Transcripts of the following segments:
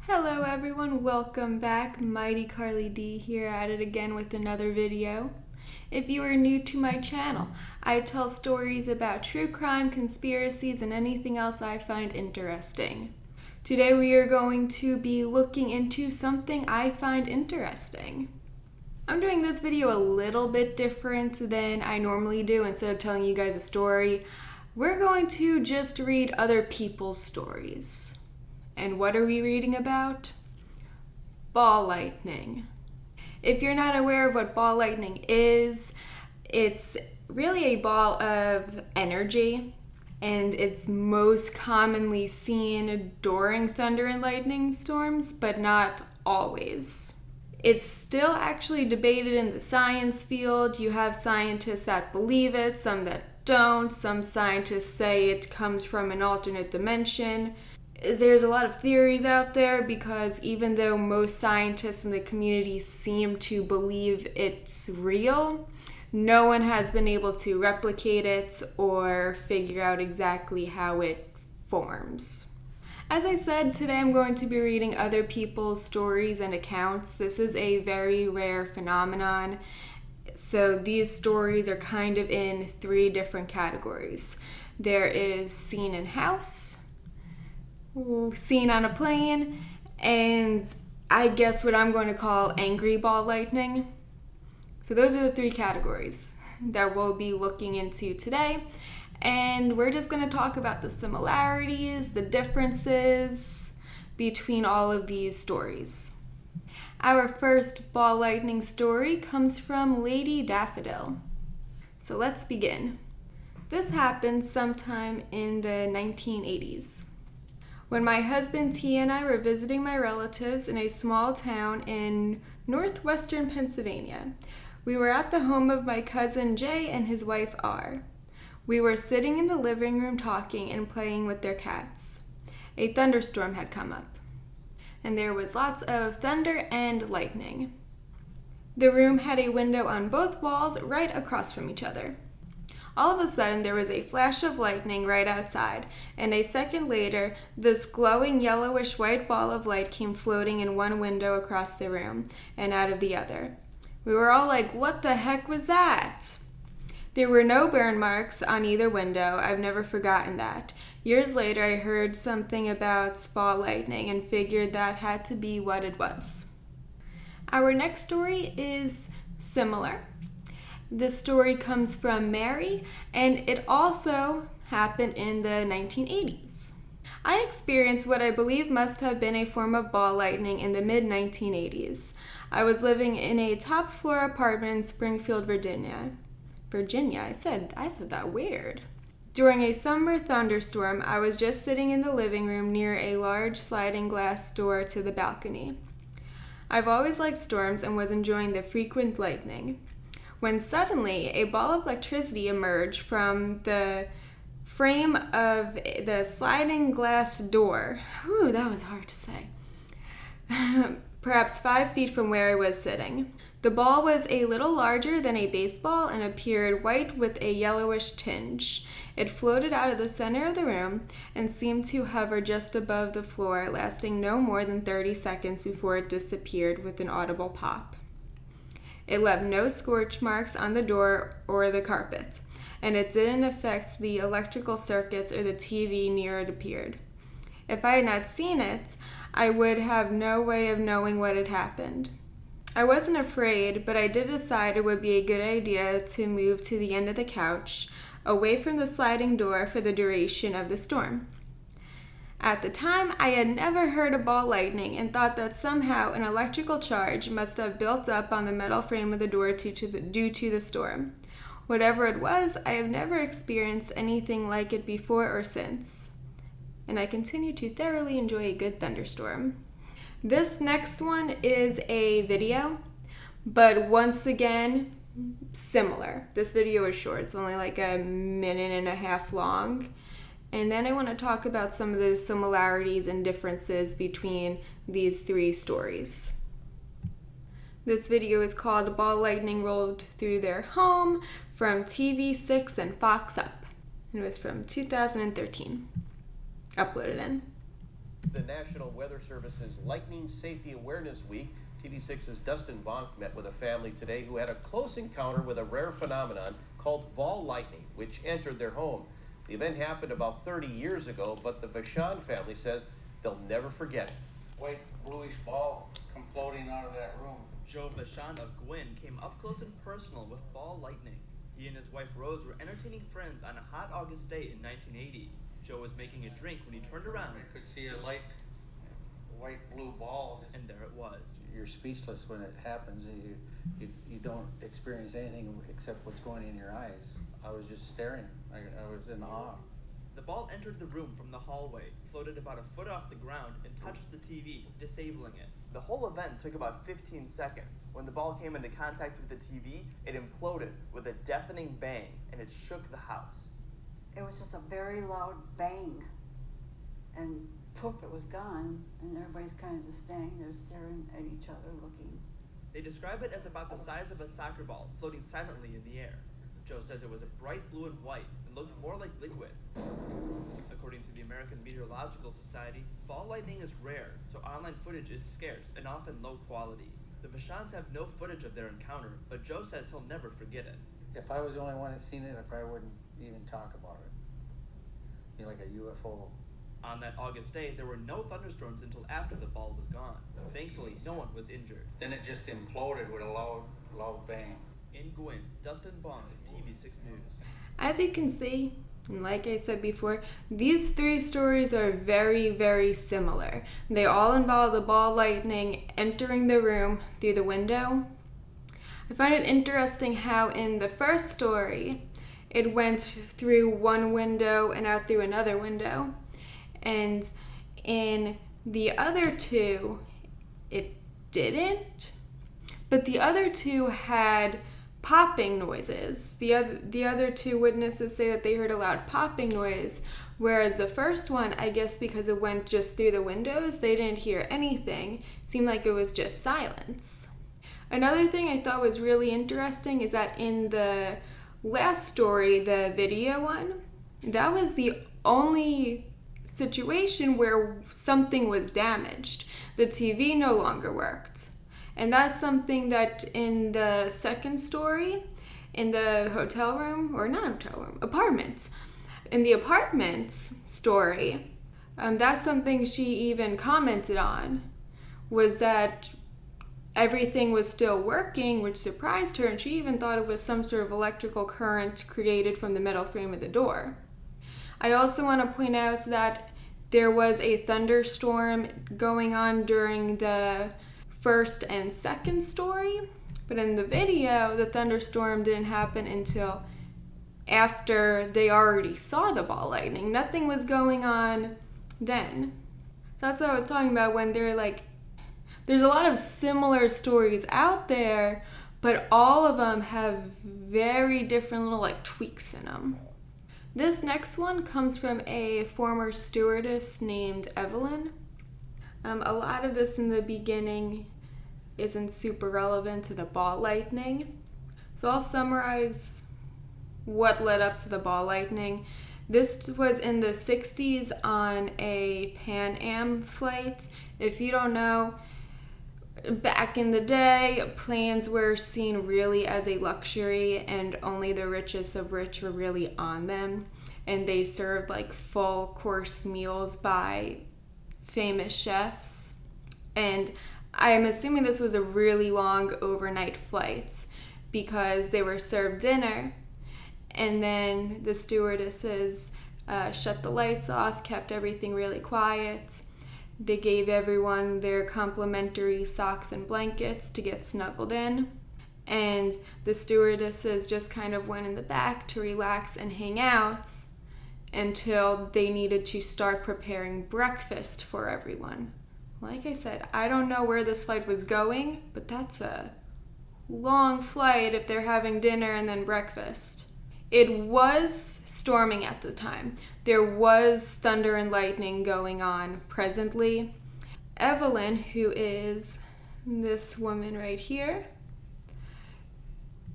Hello everyone, welcome back. MightyKarlieD here at it again with another video. If you are new to my channel, I tell stories about true crime, conspiracies, and anything else I find interesting. Today we are going to be looking into something I find interesting. I'm doing this video a little bit different than I normally do. Instead of telling you guys a story, we're going to just read other people's stories. And what are we reading about? Ball lightning. If you're not aware of what ball lightning is, it's really a ball of energy, and it's most commonly seen during thunder and lightning storms, but not always. It's still actually debated in the science field. You have scientists that believe it, some that don't. Some scientists say it comes from an alternate dimension. There's a lot of theories out there because even though most scientists in the community seem to believe it's real, no one has been able to replicate it or figure out exactly how it forms. As I said, today I'm going to be reading other people's stories and accounts. This is a very rare phenomenon. So these stories are kind of in three different categories. There is seen in house, seen on a plane, and I guess what I'm going to call angry ball lightning. So those are the three categories that we'll be looking into today, and we're just going to talk about the similarities, the differences between all of these stories. Our first ball lightning story comes from Lady Daffodil. So let's begin. This happened sometime in the 1980s. When my husband T and I were visiting my relatives in a small town in northwestern Pennsylvania. We were at the home of my cousin Jay and his wife R. We were sitting in the living room talking and playing with their cats. A thunderstorm had come up, and there was lots of thunder and lightning. The room had a window on both walls right across from each other. All of a sudden, there was a flash of lightning right outside, and a second later, this glowing yellowish-white ball of light came floating in one window across the room and out of the other. We were all like, "What the heck was that?" There were no burn marks on either window. I've never forgotten that. Years later, I heard something about ball lightning and figured that had to be what it was. Our next story is similar. This story comes from Mary, and it also happened in the 1980s. I experienced what I believe must have been a form of ball lightning in the mid-1980s. I was living in a top-floor apartment in Springfield, Virginia. I said that weird. During a summer thunderstorm, I was just sitting in the living room near a large sliding glass door to the balcony. I've always liked storms and was enjoying the frequent lightning, when suddenly a ball of electricity emerged from the frame of the sliding glass door. Whew, that was hard to say. Perhaps 5 feet from where I was sitting. The ball was a little larger than a baseball and appeared white with a yellowish tinge. It floated out of the center of the room and seemed to hover just above the floor, lasting no more than 30 seconds before it disappeared with an audible pop. It left no scorch marks on the door or the carpet, and it didn't affect the electrical circuits or the TV near it appeared. If I had not seen it, I would have no way of knowing what had happened. I wasn't afraid, but I did decide it would be a good idea to move to the end of the couch, away from the sliding door for the duration of the storm. At the time, I had never heard of ball lightning and thought that somehow an electrical charge must have built up on the metal frame of the door due to the storm. Whatever it was, I have never experienced anything like it before or since, and I continue to thoroughly enjoy a good thunderstorm. This next one is a video, but once again, similar. This video is short. It's only like a minute and a half long. And then I want to talk about some of the similarities and differences between these three stories. This video is called Ball Lightning Rolled Through Their Home from TV6 and Fox Up. It was from 2013. Uploaded in. The National Weather Service's Lightning Safety Awareness Week, TV6's Dustin Bonk met with a family today who had a close encounter with a rare phenomenon called ball lightning, which entered their home. The event happened about 30 years ago, but the Vachon family says they'll never forget it. White bluish ball come floating out of that room. Joe Vachon of Gwyn came up close and personal with ball lightning. He and his wife Rose were entertaining friends on a hot August day in 1980. Joe was making a drink when he turned around. I could see a light white blue ball. And there it was. You're speechless when it happens. You don't experience anything except what's going in your eyes. I was just staring. I was in awe. The ball entered the room from the hallway, floated about a foot off the ground, and touched the TV, disabling it. The whole event took about 15 seconds. When the ball came into contact with the TV, it imploded with a deafening bang, and it shook the house. It was just a very loud bang, and poof, it was gone, and everybody's kind of just standing there staring at each other, looking. They describe it as about the size of a soccer ball, floating silently in the air. Joe says it was a bright blue and white, and looked more like liquid. According to the American Meteorological Society, ball lightning is rare, so online footage is scarce and often low quality. The Vachons have no footage of their encounter, but Joe says he'll never forget it. If I was the only one that seen it, I probably wouldn't even talk about it. Be like a UFO. On that August day, there were no thunderstorms until after the ball was gone. Thankfully, no one was injured. Then it just imploded with a loud bang. In Gwyn, Dustin Bonk, TV6 News. As you can see, and like I said before, these three stories are very, very similar. They all involve the ball lightning entering the room through the window. I find it interesting how in the first story, it went through one window and out through another window. And in the other two, it didn't. But the other two had popping noises. The other two witnesses say that they heard a loud popping noise, whereas the first one, I guess because it went just through the windows, they didn't hear anything. It seemed like it was just silence. Another thing I thought was really interesting is that in the last story, the video one, that was the only situation where something was damaged. The TV no longer worked. And that's something that in the second story, in the hotel room, or not hotel room, apartments. In the apartments story, that's something she even commented on, was that everything was still working, which surprised her, and she even thought it was some sort of electrical current created from the metal frame of the door. I also want to point out that there was a thunderstorm going on during the first and second story, but in the video, the thunderstorm didn't happen until after they already saw the ball lightning. Nothing was going on then. So that's what I was talking about when they're like, there's a lot of similar stories out there, but all of them have very different little like tweaks in them. This next one comes from a former stewardess named Evelyn. A lot of this in the beginning isn't super relevant to the ball lightning. So I'll summarize what led up to the ball lightning. This was in the 60s on a Pan Am flight. If you don't know, back in the day, planes were seen really as a luxury and only the richest of rich were really on them. And they served like full course meals by famous chefs. And I'm assuming this was a really long overnight flight because they were served dinner and then the stewardesses shut the lights off, kept everything really quiet. They gave everyone their complimentary socks and blankets to get snuggled in. And the stewardesses just kind of went in the back to relax and hang out until they needed to start preparing breakfast for everyone. Like I said, I don't know where this flight was going, but that's a long flight if they're having dinner and then breakfast. It was storming at the time. There was thunder and lightning going on presently. Evelyn, who is this woman right here,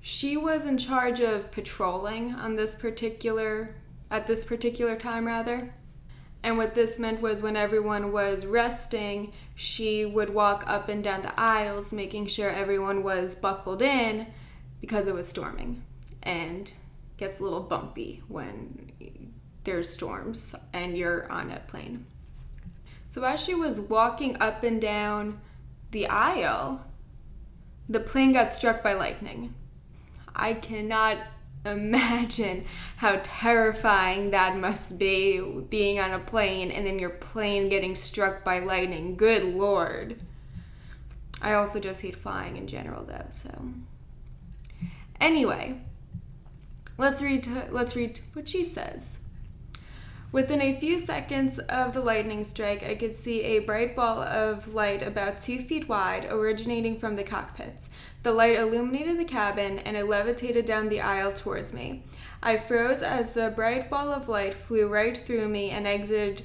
she was in charge of patrolling on at this particular time. And what this meant was when everyone was resting, she would walk up and down the aisles, making sure everyone was buckled in because it was storming. And it gets a little bumpy when there's storms and you're on a plane. So as she was walking up and down the aisle, the plane got struck by lightning. I cannot imagine how terrifying that must be, being on a plane and then your plane getting struck by lightning. Good Lord. I also just hate flying in general though, so. Anyway, let's read what she says. Within a few seconds of the lightning strike, I could see a bright ball of light about 2 feet wide originating from the cockpits. The light illuminated the cabin and it levitated down the aisle towards me. I froze as the bright ball of light flew right through me and exited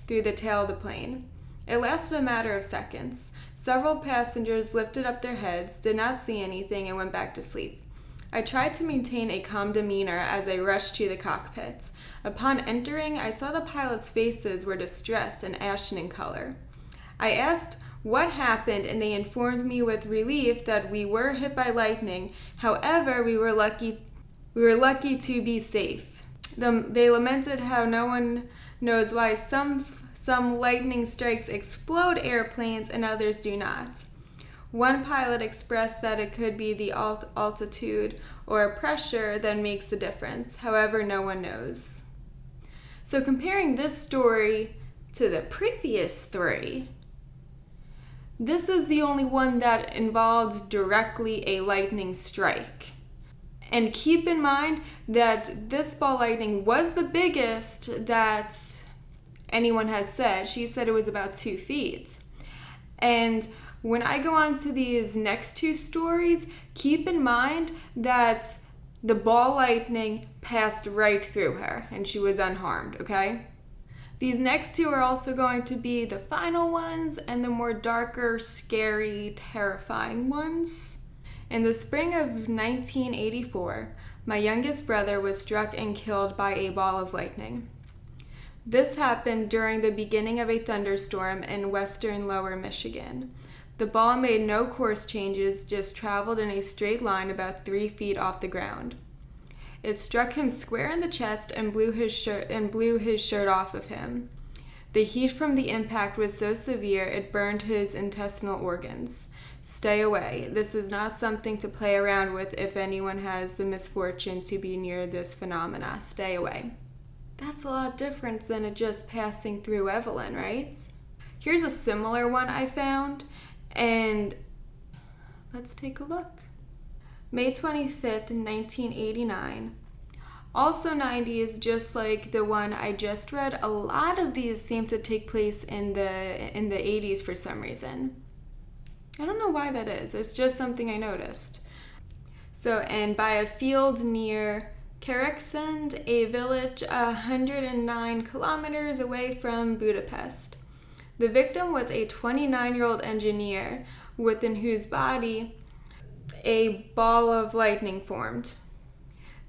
through the tail of the plane. It lasted a matter of seconds. Several passengers lifted up their heads, did not see anything, and went back to sleep. I tried to maintain a calm demeanor as I rushed to the cockpits. Upon entering, I saw the pilots' faces were distressed and ashen in color. I asked what happened, and they informed me with relief that we were hit by lightning. However, we were lucky to be safe. They lamented how no one knows why some lightning strikes explode airplanes and others do not. One pilot expressed that it could be the altitude or pressure that makes the difference. However, no one knows. So comparing this story to the previous 3, this is the only one that involved directly a lightning strike. And keep in mind that this ball lightning was the biggest that anyone has said. She said it was about 2 feet. And when I go on to these next 2 stories, keep in mind that the ball lightning passed right through her and she was unharmed, okay? These next 2 are also going to be the final ones and the more darker, scary, terrifying ones. In the spring of 1984, my youngest brother was struck and killed by a ball of lightning. This happened during the beginning of a thunderstorm in western Lower Michigan. The ball made no course changes, just traveled in a straight line about 3 feet off the ground. It struck him square in the chest and blew his shirt off of him. The heat from the impact was so severe it burned his intestinal organs. Stay away. This is not something to play around with if anyone has the misfortune to be near this phenomena. Stay away. That's a lot different than it just passing through Evelyn, right? Here's a similar one I found. And let's take a look. May 25th, 1989. Also 90s, just like the one I just read. A lot of these seem to take place in the 80s for some reason. I don't know why that is. It's just something I noticed. So, and by a field near Kereksend, a village 109 kilometers away from Budapest. The victim was a 29-year-old engineer within whose body a ball of lightning formed.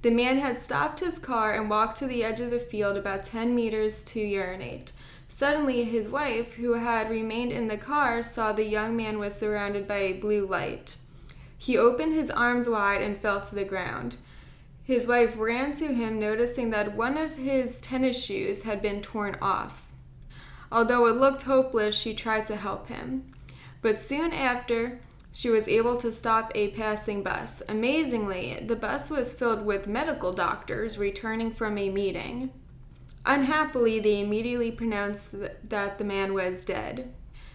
The man had stopped his car and walked to the edge of the field about 10 meters to urinate. Suddenly, his wife, who had remained in the car, saw the young man was surrounded by a blue light. He opened his arms wide and fell to the ground. His wife ran to him, noticing that one of his tennis shoes had been torn off. Although it looked hopeless, she tried to help him. But soon after, she was able to stop a passing bus. Amazingly, the bus was filled with medical doctors returning from a meeting. Unhappily, they immediately pronounced that the man was dead.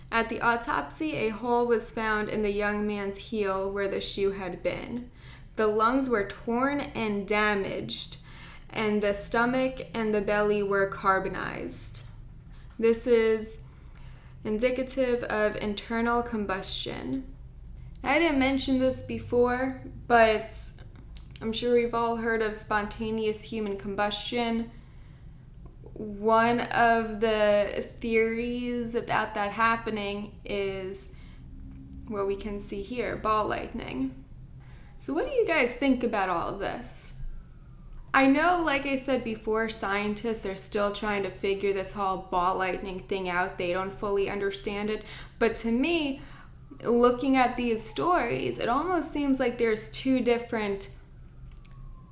At the autopsy, a hole was found in the young man's heel where the shoe had been. The lungs were torn and damaged, and the stomach and the belly were carbonized. This is indicative of internal combustion. I didn't mention this before, but I'm sure we've all heard of spontaneous human combustion. One of the theories about that happening is what we can see here, ball lightning. So what do you guys think about all of this? I know, like I said before, scientists are still trying to figure this whole ball lightning thing out. They don't fully understand it. But to me, looking at these stories, it almost seems like there's two different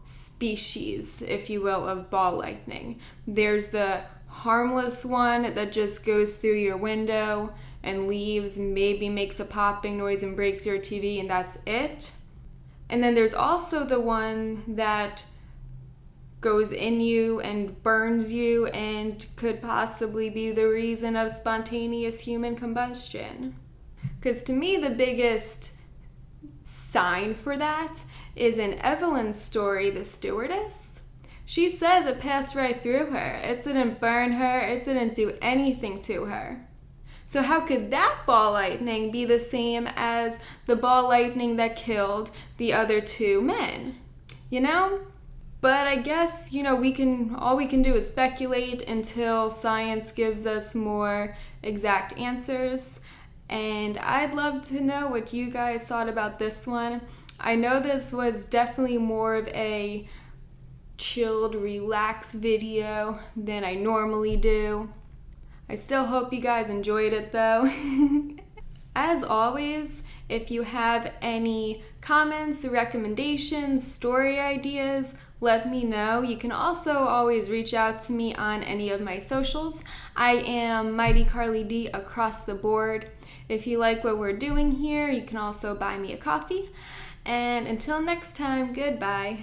species, if you will, of ball lightning. There's the harmless one that just goes through your window and leaves, maybe makes a popping noise and breaks your TV, and that's it. And then there's also the one that goes in you and burns you and could possibly be the reason of spontaneous human combustion. Because to me, the biggest sign for that is in Evelyn's story, the stewardess. She says it passed right through her. It didn't burn her. It didn't do anything to her. So how could that ball lightning be the same as the ball lightning that killed the other two men? You know? But I guess, all we can do is speculate until science gives us more exact answers. And I'd love to know what you guys thought about this one. I know this was definitely more of a chilled, relaxed video than I normally do. I still hope you guys enjoyed it though. As always, if you have any comments, recommendations, story ideas, let me know. You can also always reach out to me on any of my socials. I am MightyKarlieD across the board. If you like what we're doing here, you can also buy me a coffee. And until next time, goodbye.